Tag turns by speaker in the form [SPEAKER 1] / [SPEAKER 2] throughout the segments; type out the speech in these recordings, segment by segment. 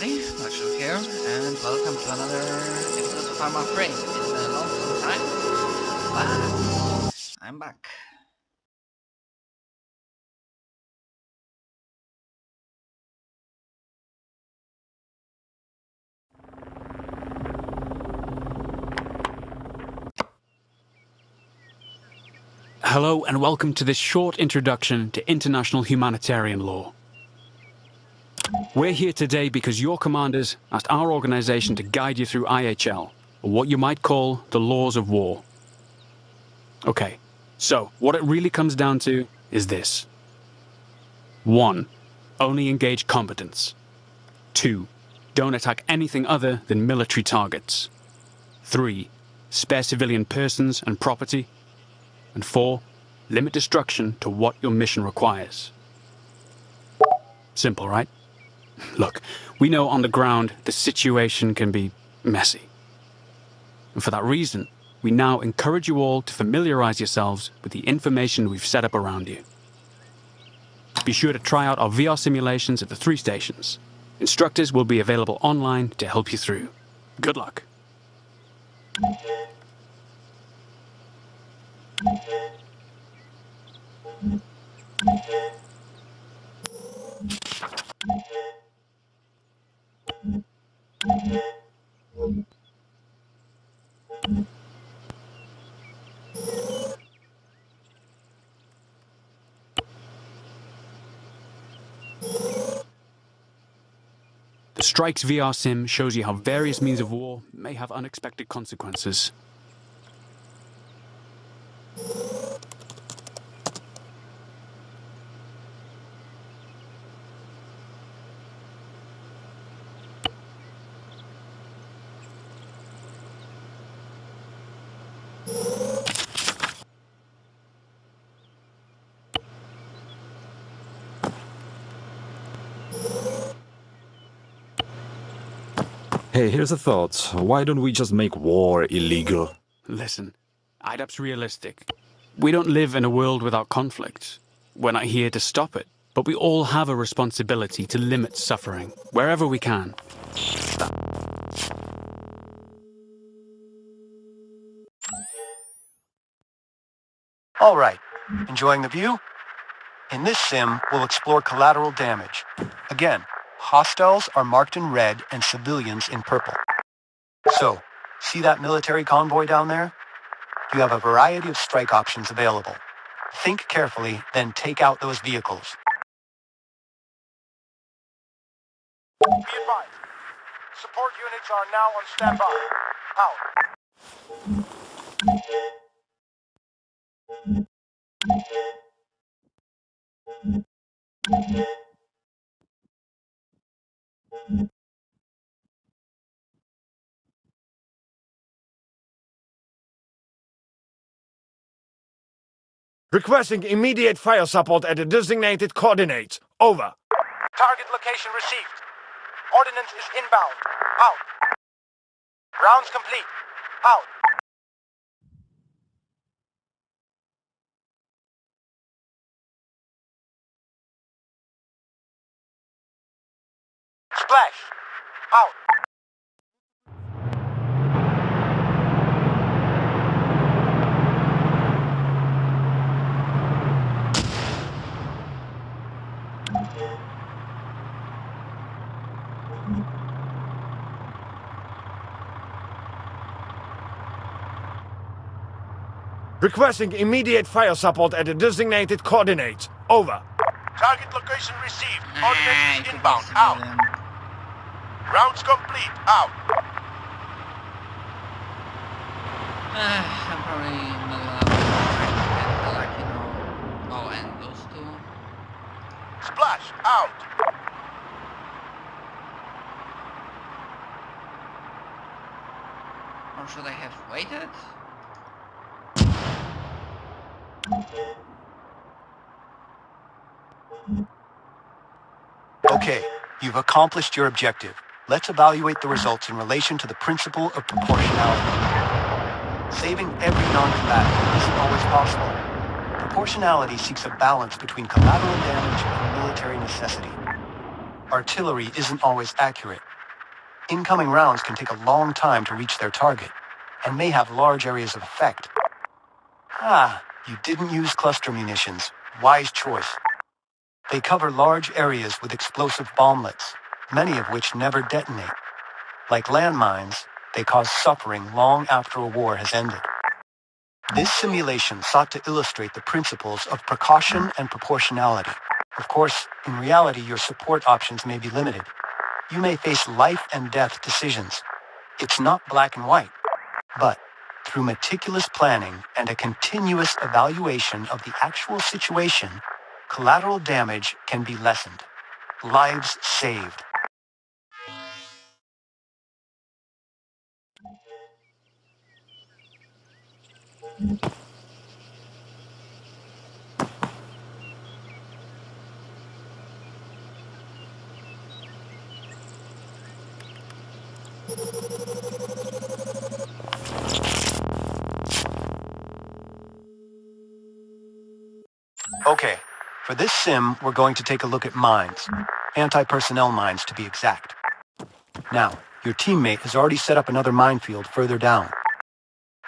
[SPEAKER 1] everybody, Nigel here, and welcome to another episode of ARMA Frame. It's been a long time, but I'm back.
[SPEAKER 2] Hello and welcome to this short introduction to international humanitarian law. We're here today because your commanders asked our organization to guide you through IHL, or what you might call the laws of war. Okay, so what it really comes down to is this. 1. Only engage combatants. 2. Don't attack anything other than military targets. 3. Spare civilian persons and property. And 4. Limit destruction to what your mission requires. Simple, right? Look, we know on the ground the situation can be messy. And for that reason, we now encourage you all to familiarize yourselves with the information we've set up around you. Be sure to try out our VR simulations at the 3 stations. Instructors will be available online to help you through. Good luck. The Strikes VR sim shows you how various means of war may have unexpected consequences.
[SPEAKER 3] Hey, here's a thought. Why don't we just make war illegal?
[SPEAKER 2] Listen, IDAP's realistic. We don't live in a world without conflict. We're not here to stop it, but we all have a responsibility to limit suffering, wherever we can.
[SPEAKER 4] All right, enjoying the view? In this sim, we'll explore collateral damage. Again, hostiles are marked in red and civilians in purple. So, see that military convoy down there? You have a variety of strike options available. Think carefully, then take out those vehicles.
[SPEAKER 5] Be advised. Support units are now on standby. Out.
[SPEAKER 6] Requesting immediate fire support at the designated coordinates. Over.
[SPEAKER 5] Target location received. Ordnance is inbound. Out. Rounds complete. Out. Splash. Out.
[SPEAKER 6] Requesting immediate fire support at the designated coordinates. Over.
[SPEAKER 5] Target location received. Ordnance is inbound. Out. Rounds complete. Out.
[SPEAKER 1] I'm probably not gonna like, oh, and those two.
[SPEAKER 5] Splash. Out.
[SPEAKER 1] Or should I have waited?
[SPEAKER 4] Okay, you've accomplished your objective. Let's evaluate the results in relation to the principle of proportionality. Saving every non-combatant isn't always possible. Proportionality seeks a balance between collateral damage and military necessity. Artillery isn't always accurate, Incoming rounds can take a long time to reach their target, and may have large areas of effect. Ah, you didn't use cluster munitions. Wise choice. They cover large areas with explosive bomblets, many of which never detonate. Like landmines, they cause suffering long after a war has ended. This simulation sought to illustrate the principles of precaution and proportionality. Of course, in reality, your support options may be limited. You may face life and death decisions. It's not black and white, but through meticulous planning and a continuous evaluation of the actual situation, collateral damage can be lessened. Lives saved. Okay, for this sim, we're going to take a look at mines. Anti-personnel mines, to be exact. Now, your teammate has already set up another minefield further down.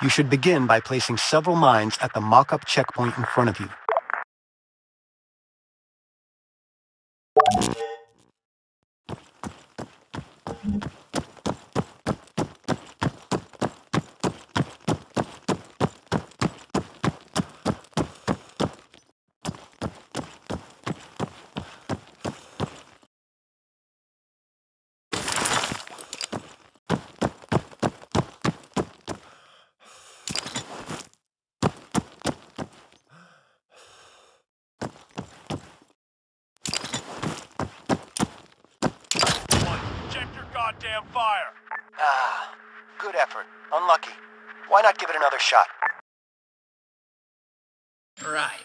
[SPEAKER 4] You should begin by placing several mines at the mock-up checkpoint in front of you.
[SPEAKER 5] Check your goddamn fire.
[SPEAKER 4] Ah, good effort. Unlucky. Why not give it another shot?
[SPEAKER 1] Right.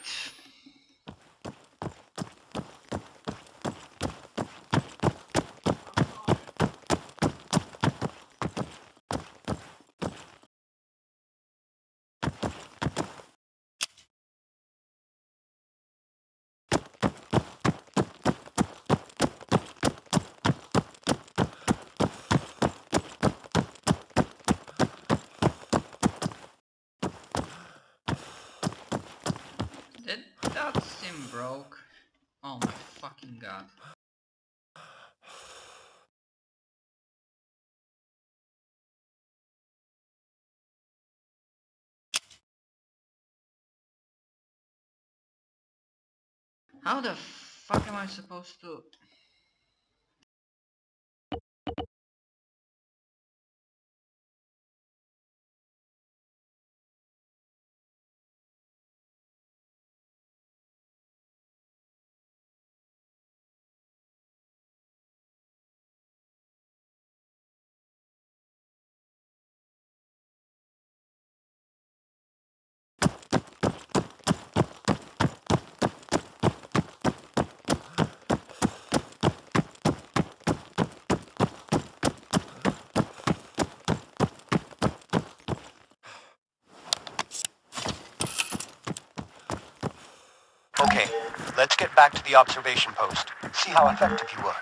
[SPEAKER 1] Did that sim broke? Oh my fucking god. How the fuck am I supposed to...
[SPEAKER 4] Okay, let's get back to the observation post. See how effective you were.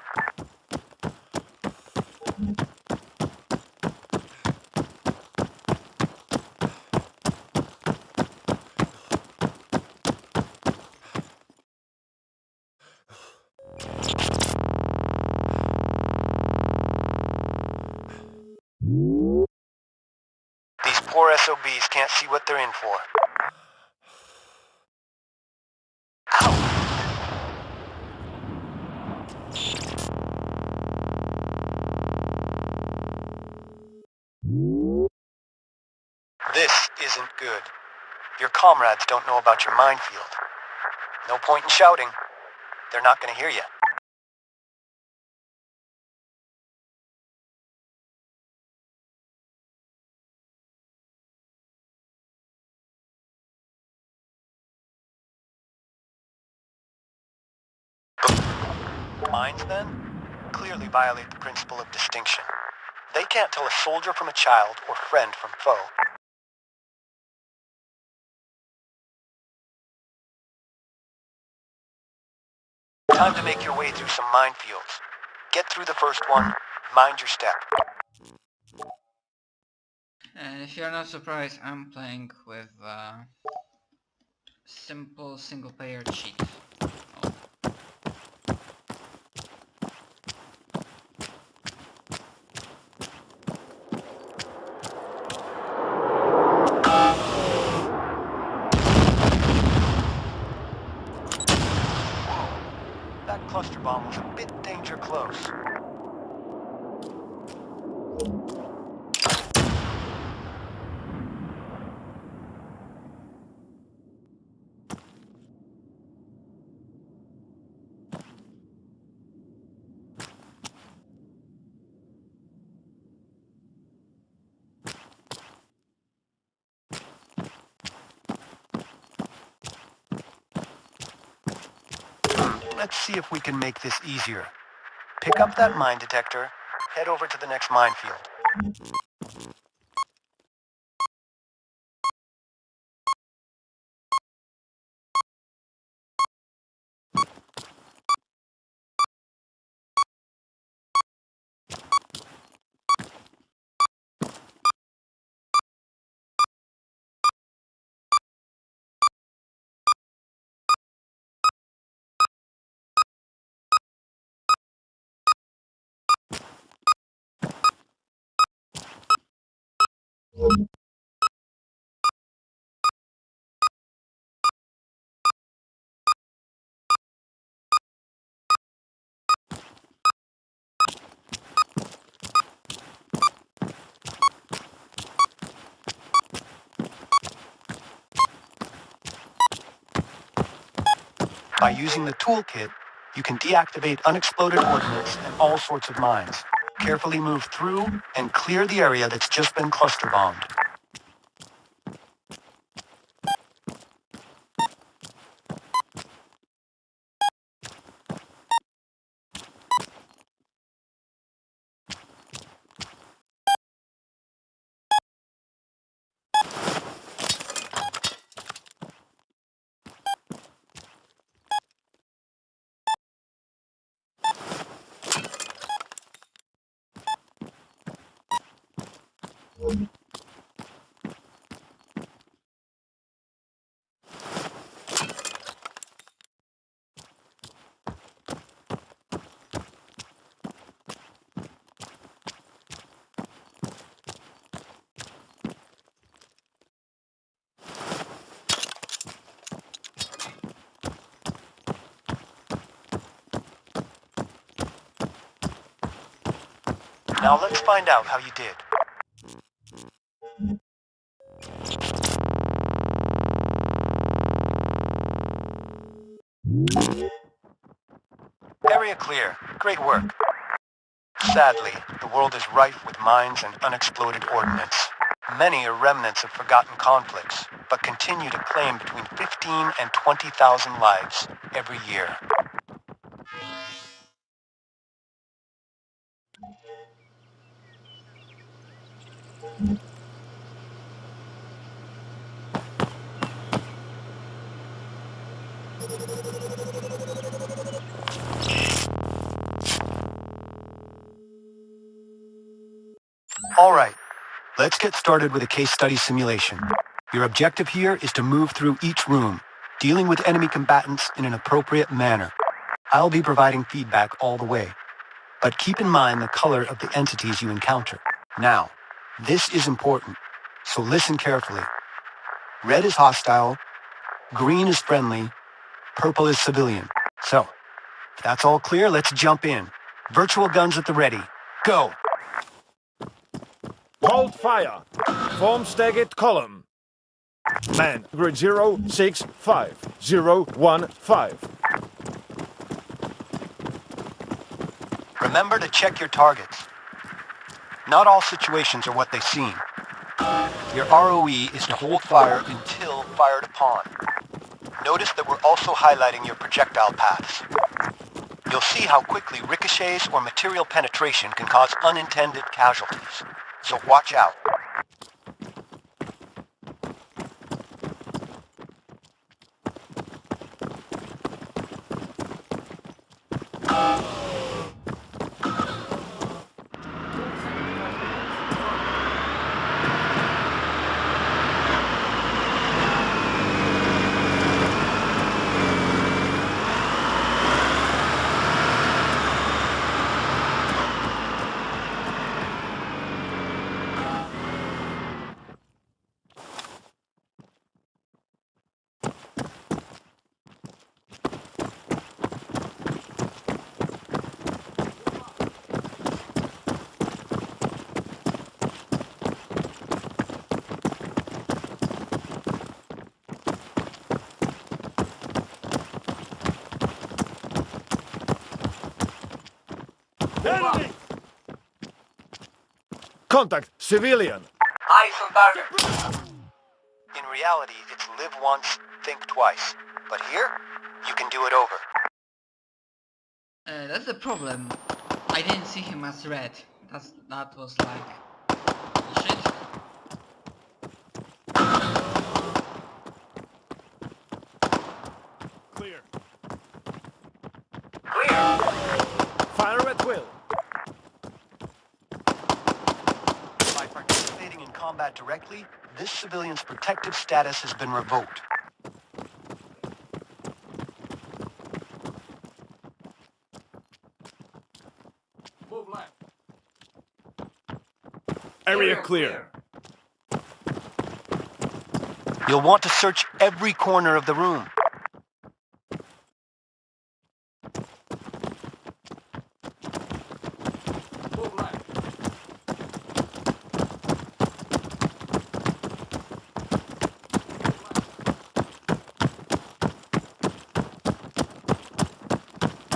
[SPEAKER 4] These poor SOBs can't see what they're in for. This isn't good. Your comrades don't know about your minefield. No point in shouting. They're not going to hear you. Mines, then, clearly violate the principle of distinction. They can't tell a soldier from a child or friend from foe. Time to make your way through some minefields. Get through the first one, mind your step.
[SPEAKER 1] And if you're not surprised, I'm playing with simple single-player cheat.
[SPEAKER 4] That cluster bomb was a bit danger close. Let's see if we can make this easier. Pick up that mine detector, head over to the next minefield. By using the toolkit, you can deactivate unexploded ordnance and all sorts of mines. Carefully move through and clear the area that's just been cluster bombed. Now let's find out how you did. Area clear. Great work. Sadly, the world is rife with mines and unexploded ordnance. Many are remnants of forgotten conflicts, but continue to claim between 15 and 20,000 lives every year. All right, let's get started with a case study simulation. Your objective here is to move through each room, dealing with enemy combatants in an appropriate manner. I'll be providing feedback all the way, but keep in mind the color of the entities you encounter. Now, this is important, so listen carefully. Red is hostile, green is friendly, purple is civilian. So, if that's all clear, let's jump in. Virtual guns at the ready. Go!
[SPEAKER 6] Hold fire. Form staggered column. Man, grid 065015.
[SPEAKER 4] Remember to check your targets. Not all situations are what they seem. Your ROE is to hold fire until fired upon. Notice that we're also highlighting your projectile paths. You'll see how quickly ricochets or material penetration can cause unintended casualties. So watch out.
[SPEAKER 6] Contact, civilian.
[SPEAKER 5] Eyes on target.
[SPEAKER 4] In reality, it's live once, think twice. But here, you can do it over.
[SPEAKER 1] That's the problem. I didn't see him as red. That was like bullshit.
[SPEAKER 6] Clear.
[SPEAKER 5] Clear.
[SPEAKER 6] Fire at will.
[SPEAKER 4] By participating in combat directly, this civilian's protective status has been revoked.
[SPEAKER 5] Move left.
[SPEAKER 6] Area clear.
[SPEAKER 4] You'll want to search every corner of the room.
[SPEAKER 5] Move left.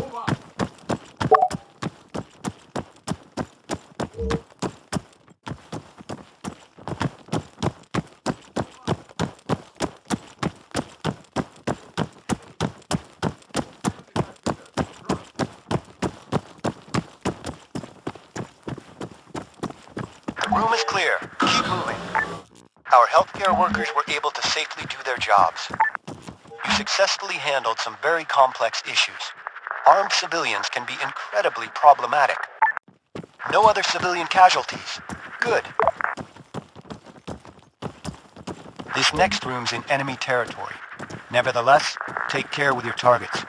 [SPEAKER 5] Move up.
[SPEAKER 4] The room is clear. Keep moving. Our healthcare workers were able to safely do their jobs. You successfully handled some very complex issues. Armed civilians can be incredibly problematic. No other civilian casualties. Good. This next room's in enemy territory. Nevertheless, take care with your targets.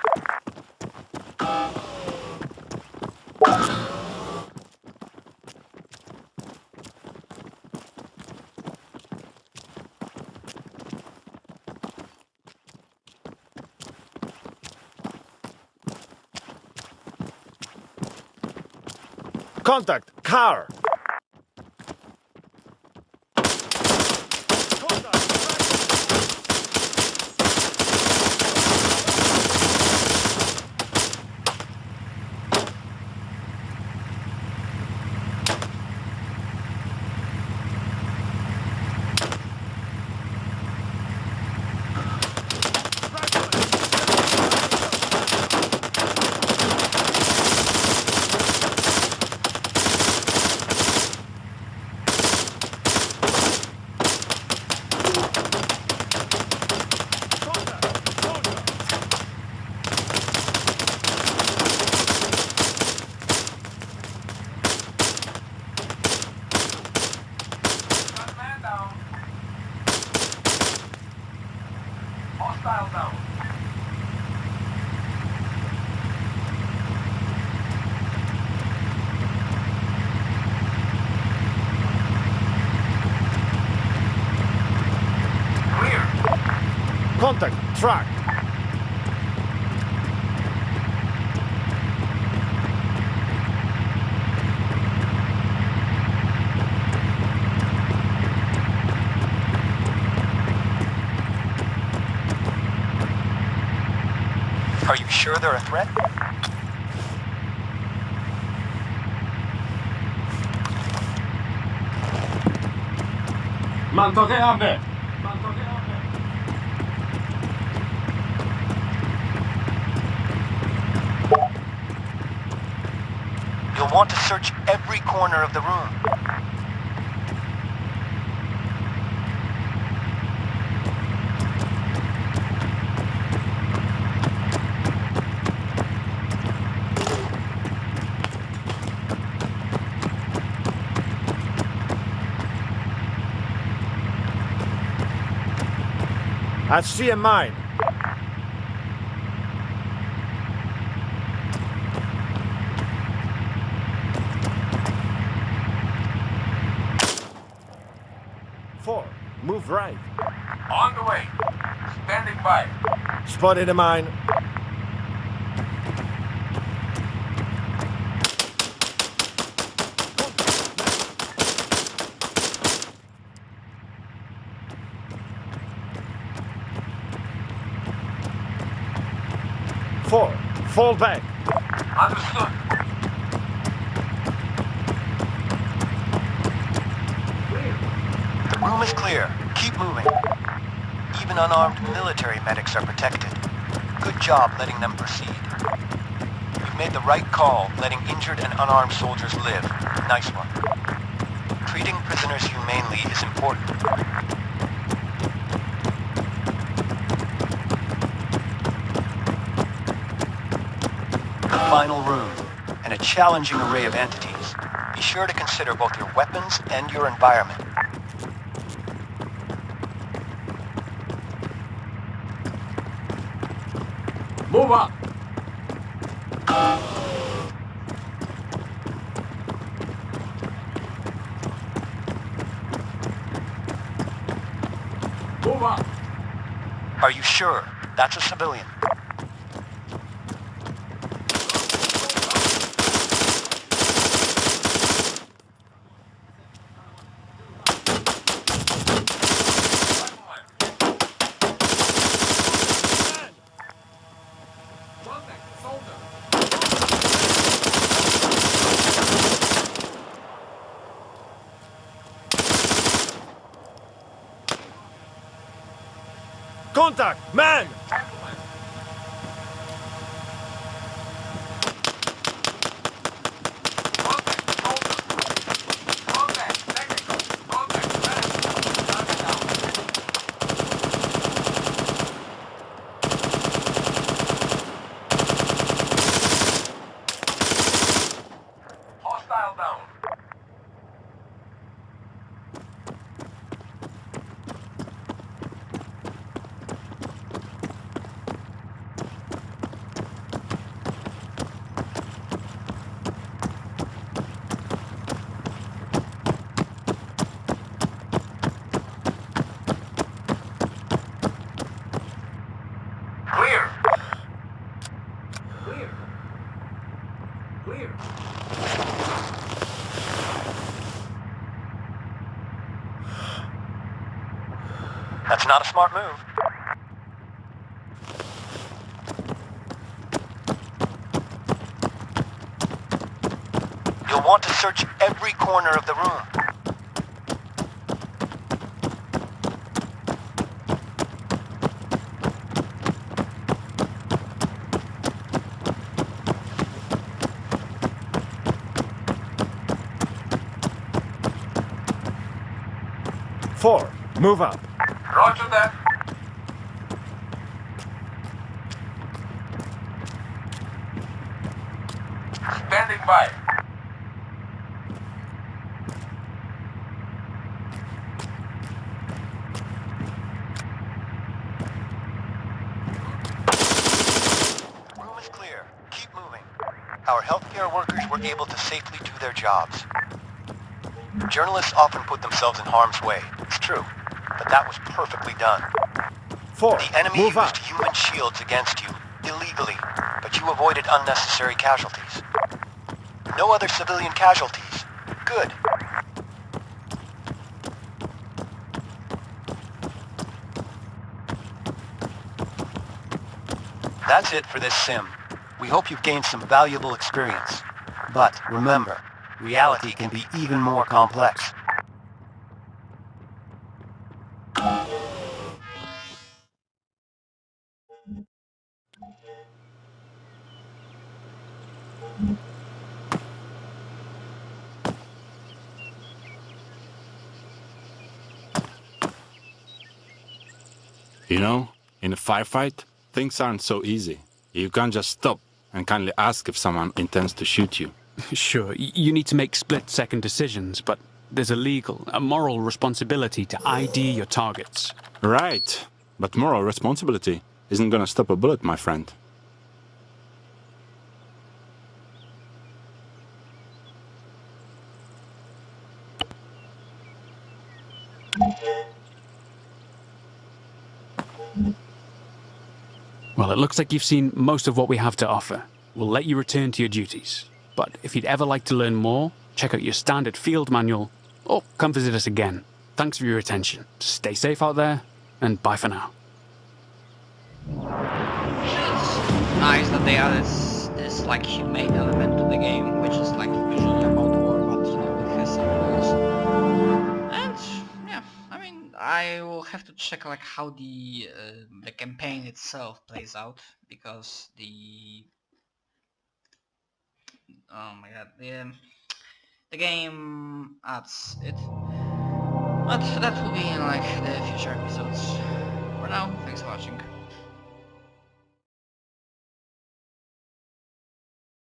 [SPEAKER 6] Contact, car.
[SPEAKER 5] Hostile down. Clear.
[SPEAKER 6] Contact, track.
[SPEAKER 4] Are you sure they're a threat?
[SPEAKER 5] منطقه
[SPEAKER 4] You'll want to search every corner of the room.
[SPEAKER 6] I see a mine. Four, move right.
[SPEAKER 5] On the way. Standing by.
[SPEAKER 6] Spotted a mine. Four, fall back.
[SPEAKER 5] Understood.
[SPEAKER 4] unarmed military medics are protected. Good job letting them proceed. You've made the right call, letting injured and unarmed soldiers live. Nice one. Treating prisoners humanely is important. The final room, and a challenging array of entities. Be sure to consider both your weapons and your environment.
[SPEAKER 6] Move up! Move up!
[SPEAKER 4] Are you sure? That's a civilian.
[SPEAKER 6] Contact! Man!
[SPEAKER 5] Hostile down. Clear. Clear. Clear.
[SPEAKER 4] That's not a smart move. You'll want to search every corner of the room.
[SPEAKER 6] Four, move up.
[SPEAKER 5] Roger that. Standing by.
[SPEAKER 4] Room is clear. Keep moving. Our healthcare workers were able to safely do their jobs. Journalists often put themselves in harm's way. It's true. But that was perfectly done.
[SPEAKER 6] Four,
[SPEAKER 4] The enemy
[SPEAKER 6] move
[SPEAKER 4] used
[SPEAKER 6] up.
[SPEAKER 4] human shields against you, illegally, but you avoided unnecessary casualties. No other civilian casualties. Good. That's it for this sim. We hope you've gained some valuable experience. But remember, reality can be even more complex.
[SPEAKER 7] You know, in a firefight, things aren't so easy. You can't just stop and kindly ask if someone intends to shoot you.
[SPEAKER 2] Sure, you need to make split-second decisions, but there's a legal, a moral responsibility to ID your targets.
[SPEAKER 7] Right, but moral responsibility isn't gonna stop a bullet, my friend.
[SPEAKER 2] Well, it looks like you've seen most of what we have to offer. We'll let you return to your duties. But if you'd ever like to learn more, check out your standard field manual, or come visit us again. Thanks for your attention. Stay safe out there, and bye for now.
[SPEAKER 1] Nice that they added this like humane element to the game, which is like usually about war, but you know, it has some rules. And yeah, I mean, I will have to check like how the campaign itself plays out, because oh my god, the game adds it. But that will be in like the future episodes. For now, thanks for watching.